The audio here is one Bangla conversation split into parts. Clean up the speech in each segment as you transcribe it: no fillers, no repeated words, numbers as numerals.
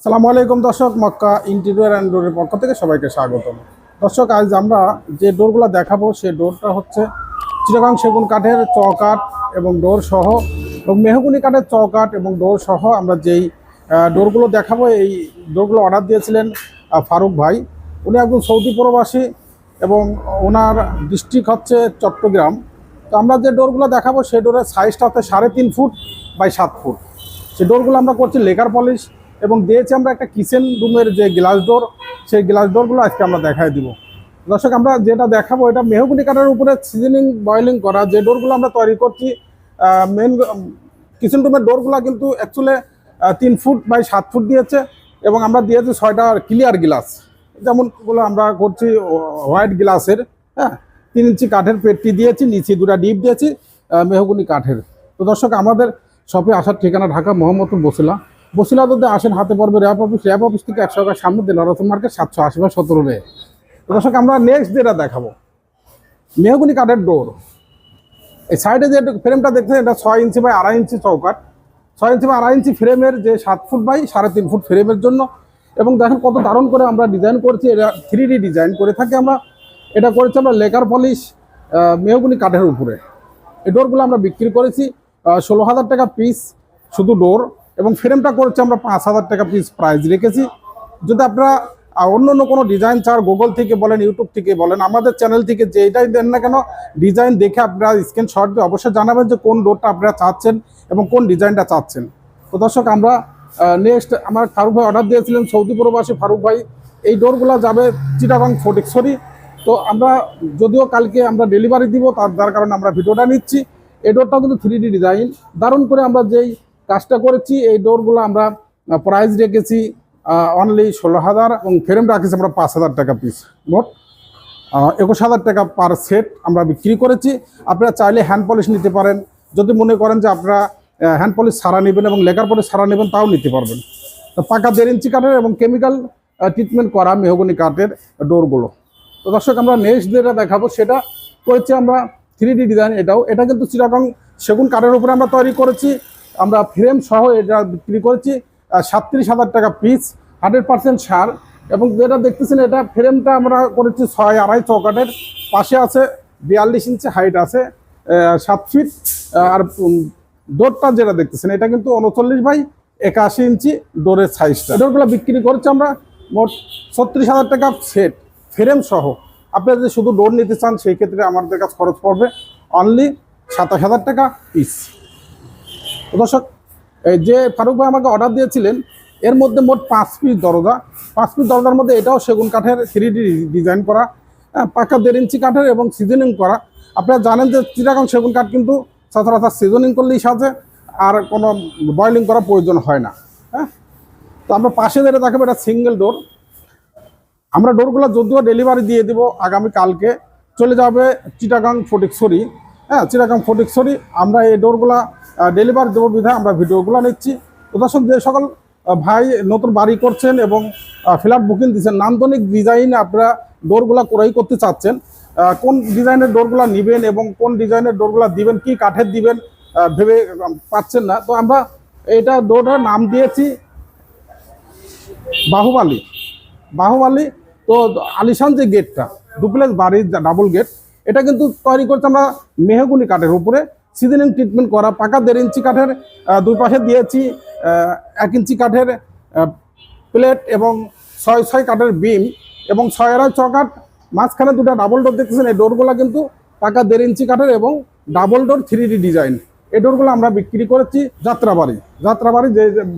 সালামু আলাইকুম দর্শক, মক্কা ইন্টেরিয়র অ্যান্ড ডোরের পক্ষ থেকে সবাইকে স্বাগতম। দর্শক, আজ আমরা যে ডোরগুলো দেখাবো সেই ডোরটা হচ্ছে চিটাগাং সেগুন কাঠের চৌকাঠ এবং ডোর সহ এবং মেহগুনি কাঠের চৌকাঠ এবং ডোর সহ আমরা যেই ডোরগুলো দেখাবো, এই ডোরগুলো অর্ডার দিয়েছিলেন ফারুক ভাই। উনি একজন সৌদি প্রবাসী এবং ওনার ডিস্ট্রিক্ট হচ্ছে চট্টগ্রাম। তো আমরা যে ডোরগুলো দেখাবো সেই ডোরের সাইজটা হচ্ছে 3.5 ফুট বাই 7 ফুট। সেই ডোরগুলো আমরা করছি লেকার পলিশ এবং দিয়েছি আমরা একটা কিচেন রুমের যে গ্লাস ডোর, সেই গ্লাস ডোরগুলো আজকে আমরা দেখাই দিব। দর্শক, আমরা যেটা দেখাবো এটা মেহগুনি কাঠের উপরে সিজনিং বয়েলিং করা যে ডোরগুলো আমরা তৈরি করছি। মেন কিচেন রুমের ডোরগুলো কিন্তু অ্যাকচুয়ালি 3 ফুট বাই 7 ফুট দিয়েছে এবং আমরা দিয়েছি 6টা ক্লিয়ার গ্লাস। যেমনগুলো আমরা করছি হোয়াইট গ্লাসের, হ্যাঁ, 3 ইঞ্চি কাঠের পেটটি দিয়েছি, নিচে 2টা ডিপ দিয়েছি মেহগুনি কাঠের। তো দর্শক, আমাদের শপে আসার ঠিকানা ঢাকা মোহাম্মদপুর বসিলা যদি আসেন হাতে পড়বে র্যাপ অফিস থেকে 100 টাকার সামনে দিলারতন মার্কেট 780/17 দর্শক, আমরা নেক্সট যেটা দেখাবো মেহগুনি কাঠের ডোর। এই সাইডে যে ফ্রেমটা দেখছেন এটা 6 inch by 2.5 inch চৌকাঠ, 6 inch by 2.5 ইঞ্চি ফ্রেমের যে 7 ফুট বাই 3.5 ফুট ফ্রেমের জন্য। এবং দেখেন কত দারুণ করে আমরা ডিজাইন করেছি, এটা 3D ডিজাইন করে থাকি আমরা। এটা করেছি আমরা লেকার পলিশ মেহগুনি কাঠের উপরে। এই ডোরগুলো আমরা বিক্রি করেছি 16,000 টাকা পিস শুধু ডোর, এবং ফ্রেমটা করেছি আমরা 5,000 টাকা পিস প্রাইস রেখেছি। যদি আপনারা অন্য কোনো ডিজাইন চান, গুগল থেকে বলেন, ইউটিউব থেকে বলেন, আমাদের চ্যানেল থেকে যেটাই দেন না কেন, ডিজাইন দেখে আপনারা স্ক্রিনশট দিয়ে অবশ্যই জানাবেন যে কোন ডোরটা আপনারা চাচ্ছেন এবং কোন ডিজাইনটা চাচ্ছেন। তো দর্শক, আমরা নেক্সট আমার ফারুক ভাই অর্ডার দিয়েছিলেন, সৌদি প্রবাসী ফারুক ভাই। এই ডোরগুলো যাবে চিটাগাং ফটিকছড়ি। তো আমরা যদিও কালকে আমরা ডেলিভারি দিব, তার কারণে আমরা ভিডিওটা নিচ্ছি। এই ডোরটাও কিন্তু 3D ডিজাইন দারুণ করে আমরা যেই কাজটা করেছি। এই ডোরগুলো আমরা প্রাইস রেখেছি অনলি 16,000 এবং ফ্রেম রাখেছি আমরা 5,000 টাকা পিস, মোট 21,000 টাকা পার সেট আমরা বিক্রি করেছি। আপনারা চাইলে হ্যান্ড পলিশ নিতে পারেন, যদি মনে করেন যে আপনারা হ্যান্ড পলিশ ছাড়া নেবেন এবং লেকার পলিশ ছাড়া নেবেন তাও নিতে পারবেন। তো পাকা 1.5 ইঞ্চি কাঠের এবং কেমিক্যাল ট্রিটমেন্ট করা মেহগনি কাঠের ডোরগুলো। তো দর্শক, আমরা নেক্সট যেটা দেখাবো সেটা করেছি আমরা 3D ডিজাইন। এটা কিন্তু চিটাগাং সেগুন কাঠের উপরে আমরা তৈরি করেছি। আমরা ফ্রেম সহ এটা বিক্রি করেছি 37,000 টাকা পিস, 100% সার। এবং যেটা দেখতেছেন এটা ফ্রেমটা আমরা করেছি 6.5 চৌকাঠের, পাশে আছে 42 ইঞ্চি হাইট আছে, 7 ফিট। আর ডোরটা যেটা দেখতেছেন এটা কিন্তু 39/81 ইঞ্চি ডোরের সাইজটা। ডোরগুলো বিক্রি করেছি আমরা মোট 36,000 টাকা সেট ফ্রেম সহ। আপনারা যদি শুধু ডোর নিতে চান সেই ক্ষেত্রে আমাদের কাছে খরচ পড়বে অনলি 27,000 টাকা পিস। দর্শক, যে ফারুক ভাই আমাকে অর্ডার দিয়েছিলেন এর মধ্যে মোট 5 পিস দরজা। 5 পিস দরজার মধ্যে এটাও সেগুন কাঠের 3D ডিজাইন করা, পাকা 1.5 ইঞ্চি কাঠের এবং সিজনিং করা। আপনারা জানেন যে চিটাগাং সেগুন কাঠ কিন্তু সচরাচর সিজনিং করলেই সাজে, আর কোনো বয়েলিং করার প্রয়োজন হয় না। হ্যাঁ, তো আমরা পাশে যেটা দেখাবো এটা সিঙ্গেল ডোর। আমরা ডোরগুলো যদিও ডেলিভারি দিয়ে দিব আগামী কালকে, চলে যাবে চিটাগাং ফটিকছড়ি। হ্যাঁ, চিটাগাং ফটিকছড়ি আমরা এই ডোরগুলা ডেলিভারি দেবো বিধায় আমরা ভিডিওগুলো নিচ্ছি। তো দর্শক, যে সকল ভাই নতুন বাড়ি করছেন এবং ফ্ল্যাট বুকিং দিচ্ছেন, নান্দনিক ডিজাইনে আপনারা ডোরগুলা ক্রয় করতে চাচ্ছেন, কোন ডিজাইনের ডোরগুলা নেবেন এবং কোন ডিজাইনের ডোরগুলা দিবেন, কি কাঠের দিবেন ভেবে পাচ্ছেন না, তো আমরা এটা ডোরটার নাম দিয়েছি বাহুবালি। তো আলিশান যে গেটটা ডুপ্লেক্স বাড়ির ডাবল গেট, এটা কিন্তু তৈরি করতে আমরা মেহগুনি কাঠের উপরে সিজনিং ট্রিটমেন্ট করা, পাকা 1.5 ইঞ্চি কাঠের, দুই পাশে দিয়েছি 1 ইঞ্চি কাঠের প্লেট এবং 6 কাঠের বিম এবং 6.5 চৌকাঠ, মাঝখানে 2টা ডাবল ডোর দেখতেছেন। এই ডোরগুলো কিন্তু পাকা 1.5 ইঞ্চি কাঠের এবং ডাবল ডোর 3D ডিজাইন। এই ডোরগুলো আমরা বিক্রি করেছি যাত্রাবাড়ি।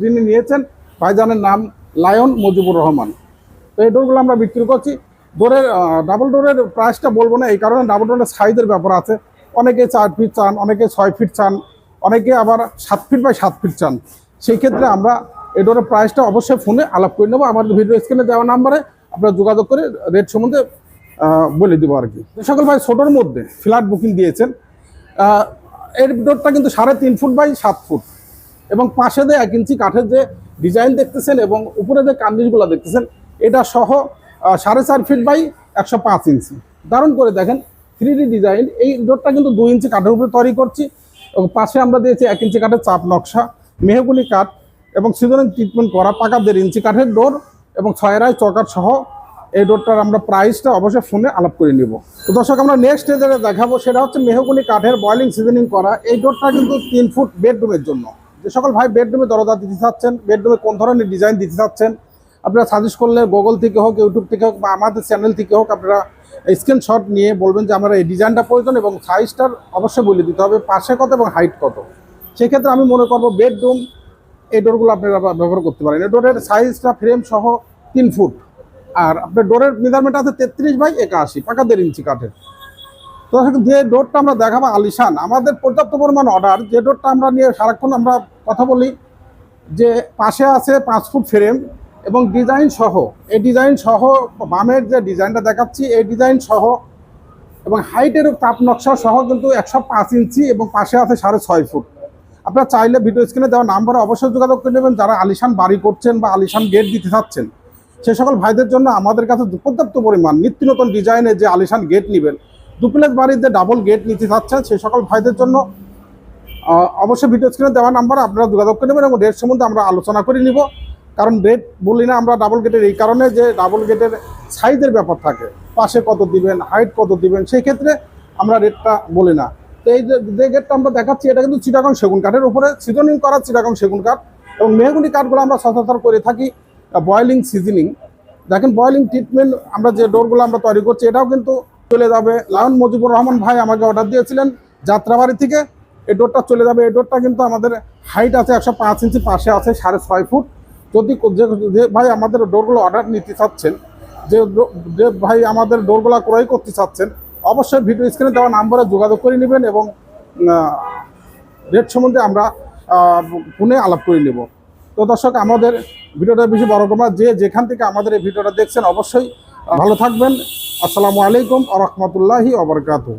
যিনি নিয়েছেন ভাইজানের নাম লায়ন মুজিবুর রহমান। তো এই ডোরগুলো আমরা বিক্রি করছি। ডোরের ডাবল ডোরের প্রাইসটা বলবো না, এই কারণে ডাবল ডোরের সাইজের ব্যাপার আছে। অনেকে 4 ফিট চান, অনেকে 6 ফিট চান, অনেকে আবার 7 ফিট বাই 7 ফিট চান। সেই ক্ষেত্রে আমরা এই ডোরের প্রাইসটা অবশ্যই ফোনে আলাপ করে নেবো। আমাদের ভিডিও স্ক্রিনে দেওয়া নাম্বারে আপনারা যোগাযোগ করে রেট সম্বন্ধে বলে দেবো আর কি। যে সকল ভাই ছোটোর মধ্যে ফ্ল্যাট বুকিং দিয়েছেন, এর ডোরটা কিন্তু 3.5 ফুট বাই 7 ফুট এবং পাশে দিয়ে 1 ইঞ্চি কাঠের যে ডিজাইন দেখতেছেন এবং উপরে যে কার্নিশগুলো দেখতেছেন এটা সহ 4.5 ফিট বাই 105 ইঞ্চি। দারুণ করে দেখেন 3D ডিজাইন। এই ডোরটা কিন্তু 2 ইঞ্চি কাঠের উপরে তৈরি করছি এবং পাশে আমরা দিয়েছি 1 ইঞ্চি কাঠের চাপ নকশা, মেহগুনি কাঠ এবং সিজনিং ট্রিটমেন্ট করা পাকা 1.5 ইঞ্চি কাঠের ডোর এবং 6 আড়াই চকার সহ এই ডোরটার আমরা প্রাইসটা অবশ্যই ফোনে আলাপ করে নিব। তো দর্শক আমরা নেক্সট যেটা দেখাবো সেটা হচ্ছে মেহগনি কাঠের বয়েলিং সিজনিং করা এই ডোরটা কিন্তু 3 ফুট বেডরুমের জন্য। যে সকল ভাই বেডরুমে দরজা দিতে চাচ্ছেন, বেডরুমে কোন ধরনের ডিজাইন দিতে চাচ্ছেন, আপনারা সাজেস্ট করলে গুগল থেকে হোক, ইউটিউব থেকে হোক বা আমাদের চ্যানেল থেকে হোক আপনারা স্ক্রিনশট নিয়ে বলবেন যে আমরা এই ডিজাইনটা প্রয়োজন এবং সাইজটার অবশ্যই বলে দিতে হবে পাশে কত এবং হাইট কত। সেক্ষেত্রে আমি মনে করবো বেডরুম এই ডোরগুলো আপনারা ব্যবহার করতে পারেন। এই ডোরের সাইজটা ফ্রেম সহ 3 ফুট, আর আপনার ডোরের মেজারমেন্ট আছে 33/81, পাকা 1.5 ইঞ্চি কাঠের। তো যে ডোরটা আমরা দেখাবো আলিশান, আমাদের পর্যাপ্ত পরিমাণ অর্ডার। যে ডোরটা আমরা নিয়ে সারাক্ষণ আমরা কথা বলি যে পাশে আছে 5 ফুট ফ্রেম এবং ডিজাইন সহ, এই ডিজাইন সহ বামের যে ডিজাইনটা দেখাচ্ছি এই ডিজাইন সহ এবং হাইটের তাপ নকশা সহ কিন্তু 105 ইঞ্চি এবং পাশে আছে 6.5 ফুট। আপনারা চাইলে ভিডিও স্ক্রিনে দেওয়া নাম্বারে অবশ্যই যোগাযোগ করে নেবেন যারা আলিশান বাড়ি করছেন বা আলিশান গেট দিতে চাচ্ছেন। সে সকল ভাইদের জন্য আমাদের কাছে পর্যাপ্ত পরিমাণ নিত্য নতুন ডিজাইনের যে আলিশান গেট নেবেন, ডুপ্লেক্স বাড়ির যে ডাবল গেট নিতে চাচ্ছেন সে সকল ভাইদের জন্য অবশ্যই ভিডিও স্ক্রিনে দেওয়া নাম্বার আপনারা যোগাযোগ করে নেবেন এবং রেট সম্বন্ধে আমরা আলোচনা করে নিব। কারণ রেট বলি না আমরা ডাবল গেটের এই কারণে যে ডাবল গেটের সাইজের ব্যাপার থাকে, পাশে কত দিবেন, হাইট কত দিবেন, সেই ক্ষেত্রে আমরা রেটটা বলি না। তো এই যে গেটটা আমরা দেখাচ্ছি এটা কিন্তু চিটাগং সেগুন কাঠের উপরে সিজনিং করা চিটাগং সেগুন কাঠ এবং মেহগনি কাঠগুলো আমরা সচরাচর করে থাকি বয়েলিং সিজনিং। দেখেন বয়েলিং ট্রিটমেন্ট আমরা যে ডোরগুলো আমরা তৈরি করছি এটাও কিন্তু চলে যাবে। লায়ন মুজিবুর রহমান ভাই আমাকে অর্ডার দিয়েছিলেন যাত্রাবাড়ি থেকে, এই ডোরটা চলে যাবে। এই ডোরটা কিন্তু আমাদের হাইট আছে 105 ইঞ্চি, পাশে আছে 6.5 ফুট। যদি যে ভাই আমাদের ডোরগুলো অর্ডার নিতে চাচ্ছেন, যে ভাই আমাদের ডোরগুলো ক্রয় করতে চাচ্ছেন, অবশ্যই ভিডিও স্ক্রিনে দেওয়া নাম্বারে যোগাযোগ করে নেবেন এবং রেট সম্বন্ধে আমরা ফোনে আলাপ করে নেব। তো দর্শক আমাদের ভিডিওটা বেশি বড় করব না, যে যেখান থেকে আমাদের এই ভিডিওটা দেখছেন অবশ্যই ভালো থাকবেন। আসসালামু আলাইকুম ওয়া রাহমাতুল্লাহি ওয়া বারাকাতুহু।